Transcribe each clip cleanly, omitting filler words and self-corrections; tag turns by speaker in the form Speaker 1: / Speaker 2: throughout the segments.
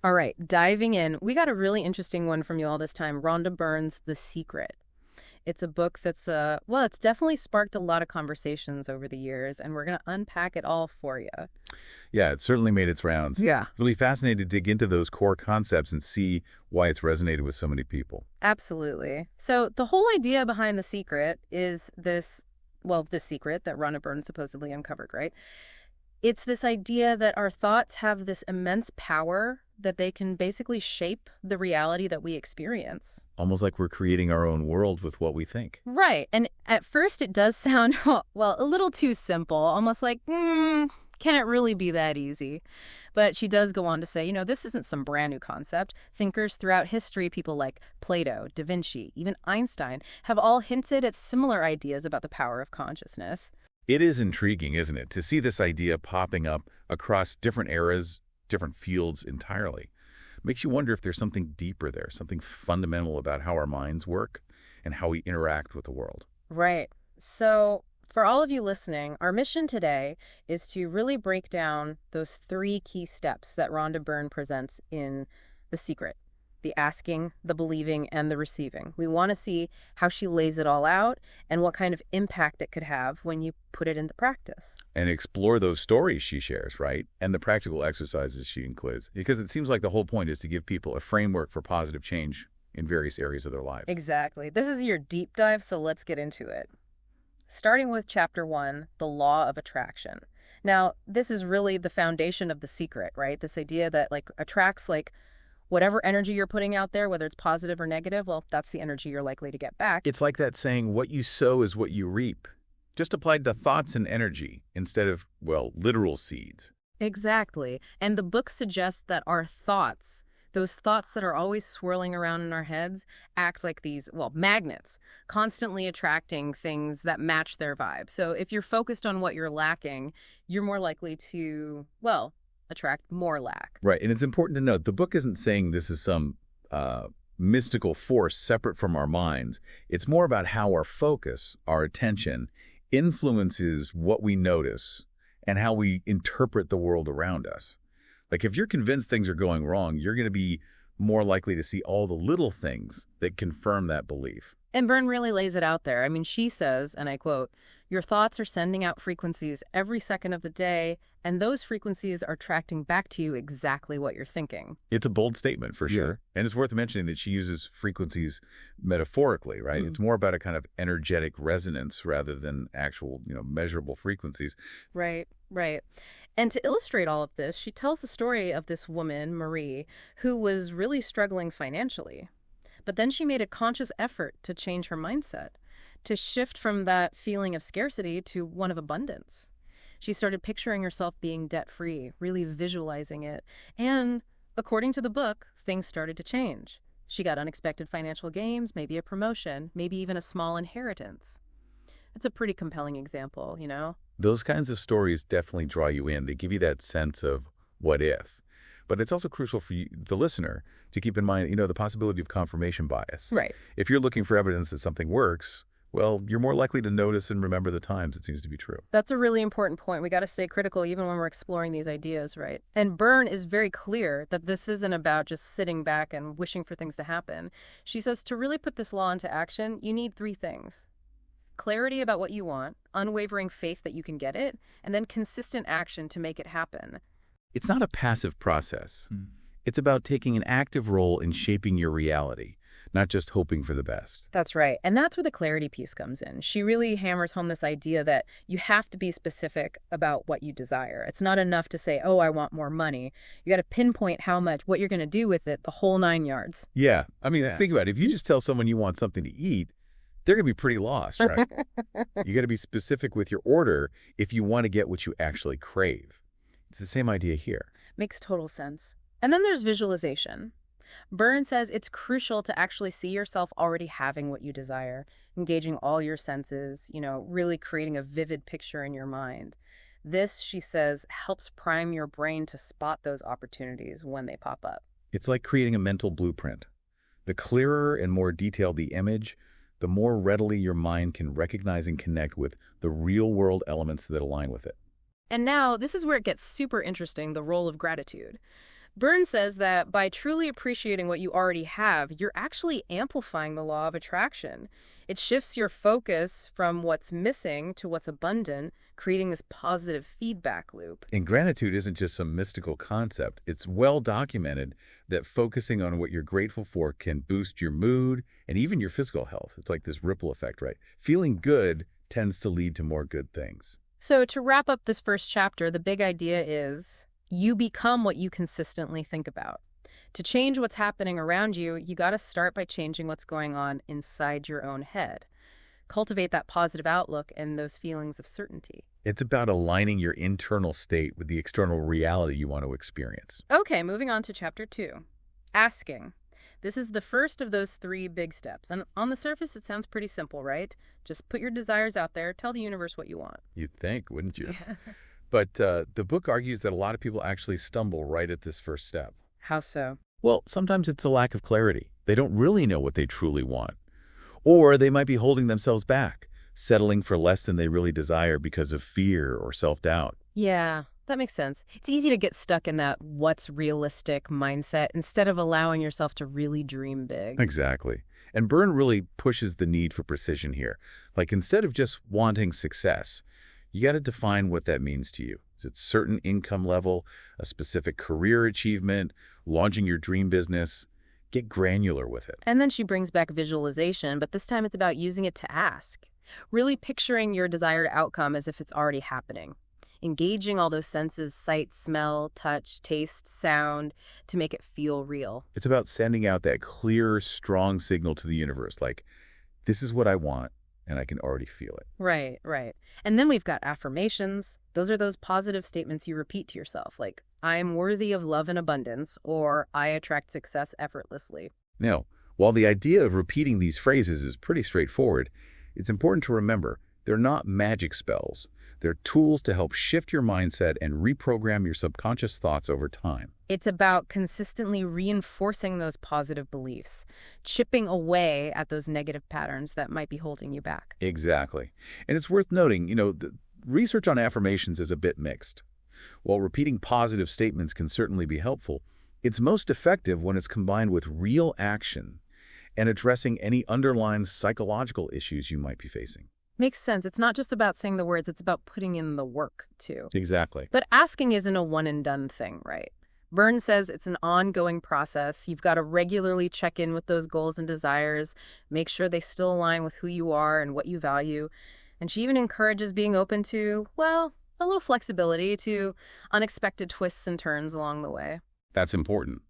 Speaker 1: All right, diving in, we got a really interesting one from you all this time, Rhonda Byrne's The Secret. It's a book that's, well, it's definitely sparked a lot of conversations over the years, and we're going to unpack it all for you.
Speaker 2: Yeah, it certainly made its rounds.
Speaker 1: Yeah.
Speaker 2: Really fascinated to dig into those core concepts and see why it's resonated with so many people.
Speaker 1: Absolutely. So the whole idea behind The Secret is this, well, the secret that Rhonda Byrne supposedly uncovered, right? It's this idea that our thoughts have this immense power that they can basically shape the reality that we experience.
Speaker 2: Almost like we're creating our own world with what we think.
Speaker 1: Right. And at first it does sound, well, a little too simple, almost like, can it really be that easy? But she does go on to say, this isn't some brand new concept. Thinkers throughout history, people like Plato, Da Vinci, even Einstein, have all hinted at similar ideas about the power of consciousness.
Speaker 2: It is intriguing, isn't it, to see this idea popping up across different eras, different fields entirely. Makes you wonder if there's something deeper there, something fundamental about how our minds work and how we interact with the world.
Speaker 1: Right. So for all of you listening, our mission today is to really break down those 3 key steps that Rhonda Byrne presents in The Secret: the asking, the believing, and the receiving. We want to see how she lays it all out and what kind of impact it could have when you put it into practice.
Speaker 2: And explore those stories she shares, right? And the practical exercises she includes. Because it seems like the whole point is to give people a framework for positive change in various areas of their lives.
Speaker 1: Exactly. This is your deep dive, so let's get into it. Starting with Chapter 1, the law of attraction. Now, this is really the foundation of The Secret, right? This idea that attracts whatever energy you're putting out there, whether it's positive or negative, well, that's the energy you're likely to get back.
Speaker 2: It's like that saying, what you sow is what you reap. Just applied to thoughts and energy instead of, well, literal seeds.
Speaker 1: Exactly. And the book suggests that our thoughts, those thoughts that are always swirling around in our heads, act like these, well, magnets, constantly attracting things that match their vibe. So if you're focused on what you're lacking, you're more likely to, well, attract more lack.
Speaker 2: Right. And it's important to note, the book isn't saying this is some mystical force separate from our minds. It's more about how our focus, our attention, influences what we notice and how we interpret the world around us. Like if you're convinced things are going wrong, you're going to be more likely to see all the little things that confirm that belief.
Speaker 1: And Byrne really lays it out there. I mean, she says, and I quote, "Your thoughts are sending out frequencies every second of the day, and those frequencies are attracting back to you exactly what you're thinking."
Speaker 2: It's a bold statement for sure. And it's worth mentioning that she uses frequencies metaphorically, right? It's more about a kind of energetic resonance rather than actual, measurable frequencies.
Speaker 1: Right, right. And to illustrate all of this, she tells the story of this woman, Marie, who was really struggling financially. But then she made a conscious effort to change her mindset, to shift from that feeling of scarcity to one of abundance. She started picturing herself being debt-free, really visualizing it. And according to the book, things started to change. She got unexpected financial gains, maybe a promotion, maybe even a small inheritance. It's a pretty compelling example,
Speaker 2: Those kinds of stories definitely draw you in. They give you that sense of what if. But it's also crucial for you, the listener, to keep in mind, the possibility of confirmation bias.
Speaker 1: Right.
Speaker 2: If you're looking for evidence that something works, well, you're more likely to notice and remember the times it seems to be true.
Speaker 1: That's a really important point. We got to stay critical even when we're exploring these ideas, right? And Byrne is very clear that this isn't about just sitting back and wishing for things to happen. She says to really put this law into action, you need 3 things: clarity about what you want, unwavering faith that you can get it, and then consistent action to make it happen.
Speaker 2: It's not a passive process. It's about taking an active role in shaping your reality, not just hoping for the best.
Speaker 1: That's right. And that's where the clarity piece comes in. She really hammers home this idea that you have to be specific about what you desire. It's not enough to say, oh, I want more money. You got to pinpoint how much, what you're going to do with it, the whole 9 yards.
Speaker 2: Yeah. I mean, think about it. If you just tell someone you want something to eat, they're going to be pretty lost, right? You got to be specific with your order if you want to get what you actually crave. It's the same idea here.
Speaker 1: Makes total sense. And then there's visualization. Byrne says it's crucial to actually see yourself already having what you desire, engaging all your senses, really creating a vivid picture in your mind. This, she says, helps prime your brain to spot those opportunities when they pop up.
Speaker 2: It's like creating a mental blueprint. The clearer and more detailed the image, the more readily your mind can recognize and connect with the real-world elements that align with it.
Speaker 1: And now, this is where it gets super interesting, the role of gratitude. Burns says that by truly appreciating what you already have, you're actually amplifying the law of attraction. It shifts your focus from what's missing to what's abundant, creating this positive feedback loop.
Speaker 2: And gratitude isn't just some mystical concept. It's well documented that focusing on what you're grateful for can boost your mood and even your physical health. It's like this ripple effect, right? Feeling good tends to lead to more good things.
Speaker 1: So to wrap up this first chapter, the big idea is you become what you consistently think about. To change what's happening around you, you got to start by changing what's going on inside your own head. Cultivate that positive outlook and those feelings of certainty.
Speaker 2: It's about aligning your internal state with the external reality you want to experience.
Speaker 1: Okay, moving on to chapter 2. Asking. This is the first of those 3 big steps. And on the surface, it sounds pretty simple, right? Just put your desires out there, tell the universe what you want.
Speaker 2: You'd think, wouldn't you? But the book argues that a lot of people actually stumble right at this first step.
Speaker 1: How so?
Speaker 2: Well, sometimes it's a lack of clarity. They don't really know what they truly want. Or they might be holding themselves back, settling for less than they really desire because of fear or self-doubt.
Speaker 1: Yeah, that makes sense. It's easy to get stuck in that what's realistic mindset instead of allowing yourself to really dream big.
Speaker 2: Exactly. And Byrne really pushes the need for precision here. Like, instead of just wanting success, you got to define what that means to you. Is it a certain income level, a specific career achievement, launching your dream business? Get granular with it.
Speaker 1: And then she brings back visualization, but this time it's about using it to ask. Really picturing your desired outcome as if it's already happening. Engaging all those senses, sight, smell, touch, taste, sound, to make it feel real.
Speaker 2: It's about sending out that clear, strong signal to the universe, like, this is what I want, and I can already feel it.
Speaker 1: Right, right. And then we've got affirmations. Those are those positive statements you repeat to yourself, like, I am worthy of love and abundance, or I attract success effortlessly.
Speaker 2: Now, while the idea of repeating these phrases is pretty straightforward, it's important to remember they're not magic spells. They're tools to help shift your mindset and reprogram your subconscious thoughts over time.
Speaker 1: It's about consistently reinforcing those positive beliefs, chipping away at those negative patterns that might be holding you back.
Speaker 2: Exactly. And it's worth noting, the research on affirmations is a bit mixed. While repeating positive statements can certainly be helpful, it's most effective when it's combined with real action and addressing any underlying psychological issues you might be facing.
Speaker 1: Makes sense. It's not just about saying the words, it's about putting in the work, too.
Speaker 2: Exactly.
Speaker 1: But asking isn't a one-and-done thing, right? Burns says it's an ongoing process. You've got to regularly check in with those goals and desires, make sure they still align with who you are and what you value. And she even encourages being open to, well, a little flexibility, to unexpected twists and turns along the way.
Speaker 2: That's important.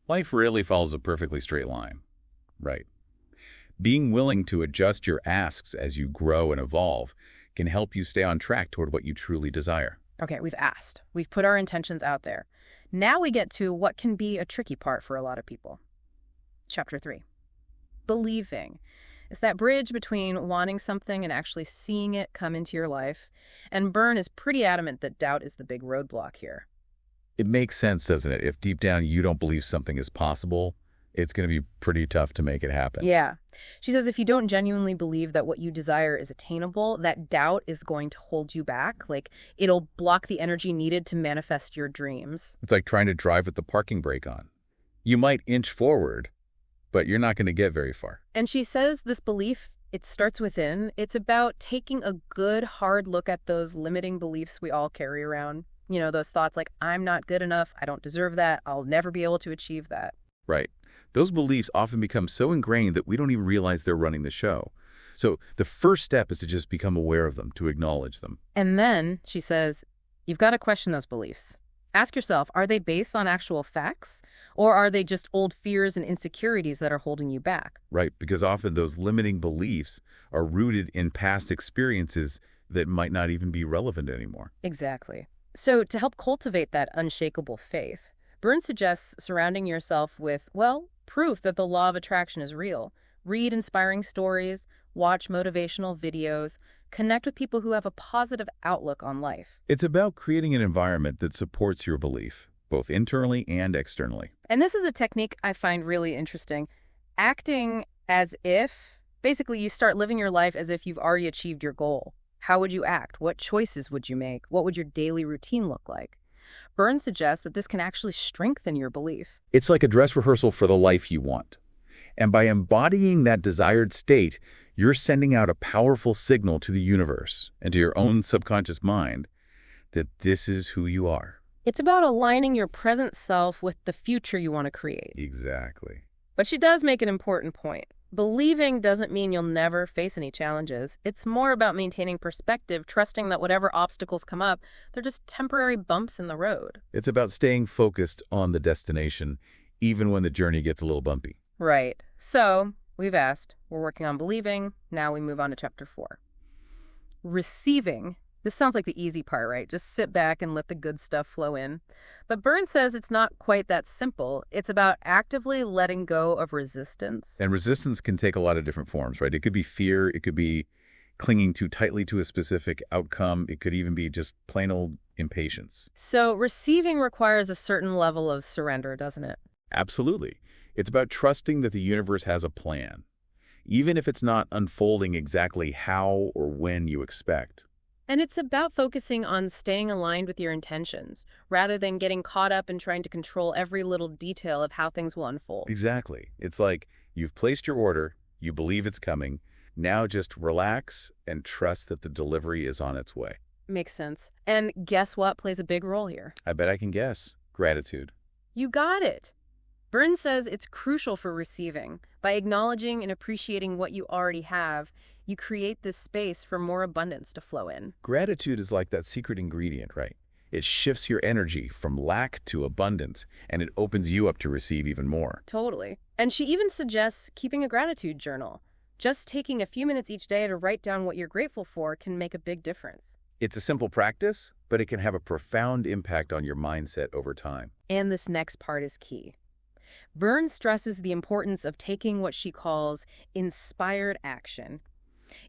Speaker 2: Life rarely follows a perfectly straight line, right? Being willing to adjust your asks as you grow and evolve can help you stay on track toward what you truly desire.
Speaker 1: Okay, we've asked. We've put our intentions out there. Now we get to what can be a tricky part for a lot of people. Chapter 3. Believing. It's that bridge between wanting something and actually seeing it come into your life. And Byrne is pretty adamant that doubt is the big roadblock here.
Speaker 2: It makes sense, doesn't it? If deep down you don't believe something is possible, it's going to be pretty tough to make it happen.
Speaker 1: Yeah. She says if you don't genuinely believe that what you desire is attainable, that doubt is going to hold you back. Like, it'll block the energy needed to manifest your dreams.
Speaker 2: It's like trying to drive with the parking brake on. You might inch forward, but you're not going to get very far.
Speaker 1: And she says this belief, it starts within. It's about taking a good, hard look at those limiting beliefs we all carry around. You know, those thoughts like, I'm not good enough, I don't deserve that, I'll never be able to achieve that.
Speaker 2: Right. Those beliefs often become so ingrained that we don't even realize they're running the show. So the first step is to just become aware of them, to acknowledge them.
Speaker 1: And then, she says, you've got to question those beliefs. Ask yourself, are they based on actual facts? Or are they just old fears and insecurities that are holding you back?
Speaker 2: Right, because often those limiting beliefs are rooted in past experiences that might not even be relevant anymore.
Speaker 1: Exactly. So to help cultivate that unshakable faith, Byrne suggests surrounding yourself with, well, proof that the law of attraction is real. Read inspiring stories, watch motivational videos, connect with people who have a positive outlook on life.
Speaker 2: It's about creating an environment that supports your belief, both internally and externally.
Speaker 1: And this is a technique I find really interesting. Acting as if, basically you start living your life as if you've already achieved your goal. How would you act? What choices would you make? What would your daily routine look like? Byrne suggests that this can actually strengthen your belief.
Speaker 2: It's like a dress rehearsal for the life you want. And by embodying that desired state, you're sending out a powerful signal to the universe and to your own subconscious mind that this is who you are.
Speaker 1: It's about aligning your present self with the future you want to create.
Speaker 2: Exactly.
Speaker 1: But she does make an important point. Believing doesn't mean you'll never face any challenges. It's more about maintaining perspective, trusting that whatever obstacles come up, they're just temporary bumps in the road.
Speaker 2: It's about staying focused on the destination, even when the journey gets a little bumpy.
Speaker 1: Right. So, we've asked, we're working on believing, now we move on to chapter 4. Receiving. This sounds like the easy part, right? Just sit back and let the good stuff flow in. But Byrne says it's not quite that simple. It's about actively letting go of resistance.
Speaker 2: And resistance can take a lot of different forms, right? It could be fear. It could be clinging too tightly to a specific outcome. It could even be just plain old impatience.
Speaker 1: So receiving requires a certain level of surrender, doesn't it?
Speaker 2: Absolutely. It's about trusting that the universe has a plan, even if it's not unfolding exactly how or when you expect.
Speaker 1: And it's about focusing on staying aligned with your intentions, rather than getting caught up in trying to control every little detail of how things will unfold.
Speaker 2: Exactly. It's like you've placed your order, you believe it's coming, now just relax and trust that the delivery is on its way.
Speaker 1: Makes sense. And guess what plays a big role here?
Speaker 2: I bet I can guess. Gratitude.
Speaker 1: You got it. Byrne says it's crucial for receiving. By acknowledging and appreciating what you already have, you create this space for more abundance to flow in.
Speaker 2: Gratitude is like that secret ingredient, right? It shifts your energy from lack to abundance, and it opens you up to receive even more.
Speaker 1: Totally. And she even suggests keeping a gratitude journal. Just taking a few minutes each day to write down what you're grateful for can make a big difference.
Speaker 2: It's a simple practice, but it can have a profound impact on your mindset over time.
Speaker 1: And this next part is key. Byrne stresses the importance of taking what she calls inspired action.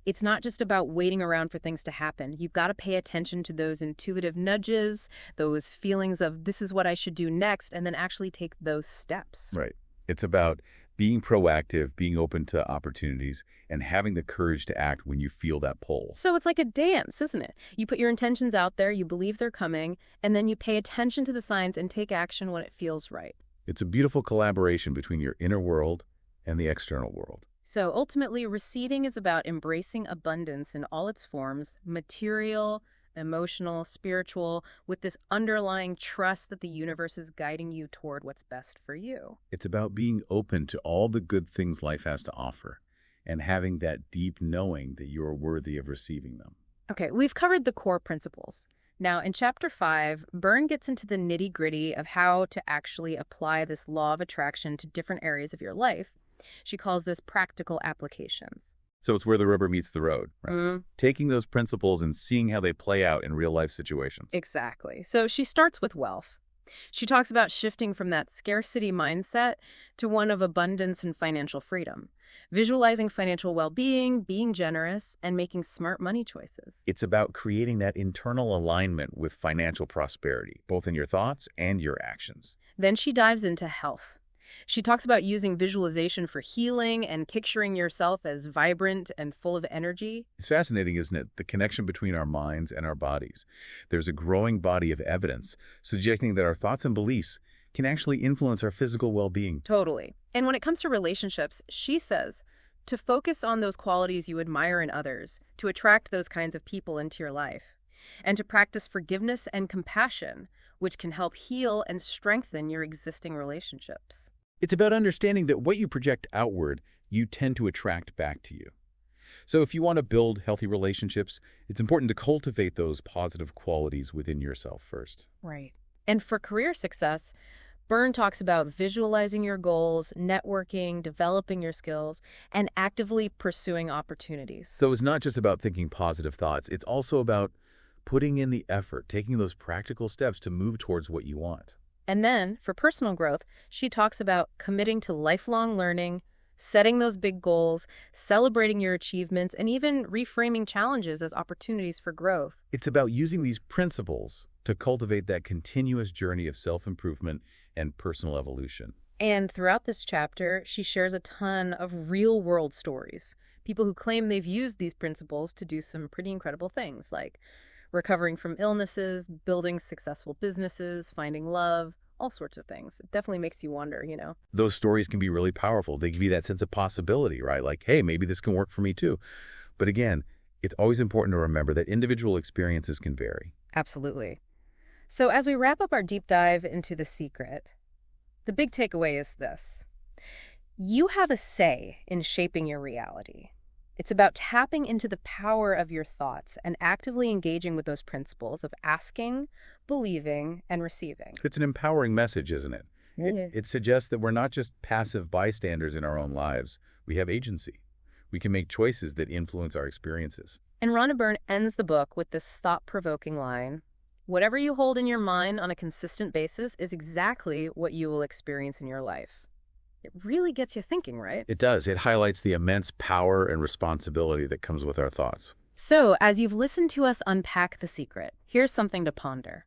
Speaker 1: It's not just about waiting around for things to happen. You've got to pay attention to those intuitive nudges, those feelings of this is what I should do next, and then actually take those steps.
Speaker 2: Right. It's about being proactive, being open to opportunities, and having the courage to act when you feel that pull.
Speaker 1: So it's like a dance, isn't it? You put your intentions out there, you believe they're coming, and then you pay attention to the signs and take action when it feels right.
Speaker 2: It's a beautiful collaboration between your inner world and the external world.
Speaker 1: So ultimately, receiving is about embracing abundance in all its forms, material, emotional, spiritual, with this underlying trust that the universe is guiding you toward what's best for you.
Speaker 2: It's about being open to all the good things life has to offer and having that deep knowing that you are worthy of receiving them.
Speaker 1: Okay, we've covered the core principles. Now, in Chapter 5, Byrne gets into the nitty-gritty of how to actually apply this law of attraction to different areas of your life. She calls this practical applications.
Speaker 2: So it's where the rubber meets the road, right?
Speaker 1: Mm.
Speaker 2: Taking those principles and seeing how they play out in real-life situations.
Speaker 1: Exactly. So she starts with wealth. She talks about shifting from that scarcity mindset to one of abundance and financial freedom, visualizing financial well-being, being generous, and making smart money choices.
Speaker 2: It's about creating that internal alignment with financial prosperity, both in your thoughts and your actions.
Speaker 1: Then she dives into health. She talks about using visualization for healing and picturing yourself as vibrant and full of energy.
Speaker 2: It's fascinating, isn't it? The connection between our minds and our bodies. There's a growing body of evidence suggesting that our thoughts and beliefs can actually influence our physical well-being.
Speaker 1: Totally. And when it comes to relationships, she says to focus on those qualities you admire in others, to attract those kinds of people into your life, and to practice forgiveness and compassion, which can help heal and strengthen your existing relationships.
Speaker 2: It's about understanding that what you project outward, you tend to attract back to you. So if you want to build healthy relationships, it's important to cultivate those positive qualities within yourself first.
Speaker 1: Right. And for career success, Byrne talks about visualizing your goals, networking, developing your skills, and actively pursuing opportunities.
Speaker 2: So it's not just about thinking positive thoughts. It's also about putting in the effort, taking those practical steps to move towards what you want.
Speaker 1: And then, for personal growth, she talks about committing to lifelong learning, setting those big goals, celebrating your achievements, and even reframing challenges as opportunities for growth.
Speaker 2: It's about using these principles to cultivate that continuous journey of self-improvement and personal evolution.
Speaker 1: And throughout this chapter, she shares a ton of real-world stories. People who claim they've used these principles to do some pretty incredible things, like recovering from illnesses, building successful businesses, finding love, all sorts of things. It definitely makes you wonder.
Speaker 2: Those stories can be really powerful. They give you that sense of possibility, right? Like, hey, maybe this can work for me too. But again, it's always important to remember that individual experiences can vary.
Speaker 1: Absolutely. So as we wrap up our deep dive into The Secret, the big takeaway is this. You have a say in shaping your reality. It's about tapping into the power of your thoughts and actively engaging with those principles of asking, believing, and receiving.
Speaker 2: It's an empowering message, isn't it?
Speaker 1: Yeah.
Speaker 2: It suggests that we're not just passive bystanders in our own lives. We have agency. We can make choices that influence our experiences.
Speaker 1: And Rhonda Byrne ends the book with this thought-provoking line: whatever you hold in your mind on a consistent basis is exactly what you will experience in your life. It really gets you thinking, right?
Speaker 2: It does. It highlights the immense power and responsibility that comes with our thoughts.
Speaker 1: So, as you've listened to us unpack The Secret, here's something to ponder.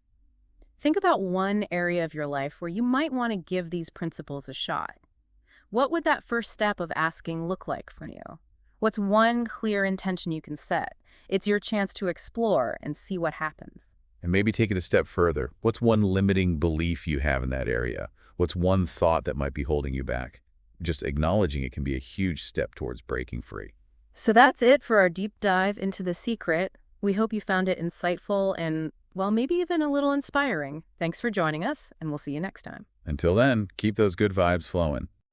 Speaker 1: Think about one area of your life where you might want to give these principles a shot. What would that first step of asking look like for you? What's one clear intention you can set? It's your chance to explore and see what happens.
Speaker 2: And maybe take it a step further. What's one limiting belief you have in that area? What's one thought that might be holding you back? Just acknowledging it can be a huge step towards breaking free.
Speaker 1: So that's it for our deep dive into The Secret. We hope you found it insightful and, well, maybe even a little inspiring. Thanks for joining us, and we'll see you next time.
Speaker 2: Until then, keep those good vibes flowing.